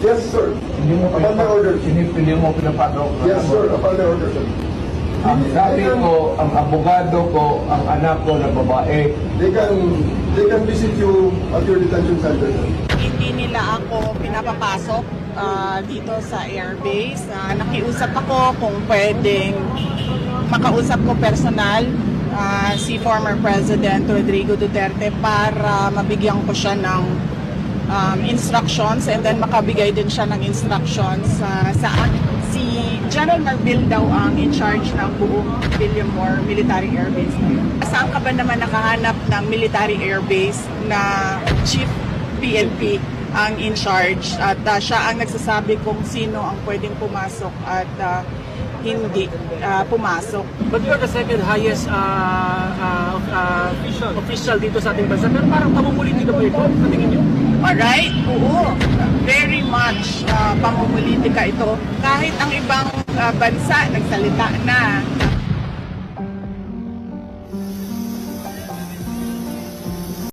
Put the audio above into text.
Yes, sir. Hindi mo Upon my order. Hindi mo pinapatok. Yes, sir. Upon my order, sir. Ang sabi ko, ang abogado ko, ang anak ko na babae. They can visit you at your detention center, sir. Hindi nila ako pinapapasok dito sa airbase. Nakiusap ako kung pwedeng makausap ko personal si former President Rodrigo Duterte para mabigyan ko siya ng instructions, and then makabigay din siya ng instructions sa si General Marbil daw ang in charge ng buong Villamor Military Air Base na yun. Saan ka ba naman nakahanap ng military air base na Chief PNP ang in charge, at siya ang nagsasabi kung sino ang pwedeng pumasok at hindi pumasok. But you are the second highest official dito sa ating bansa. Pero parang pamumulitika po ito, sa tingin niyo? Alright, oo. Very much pamumulitika ito. Kahit ang ibang bansa nagsalita na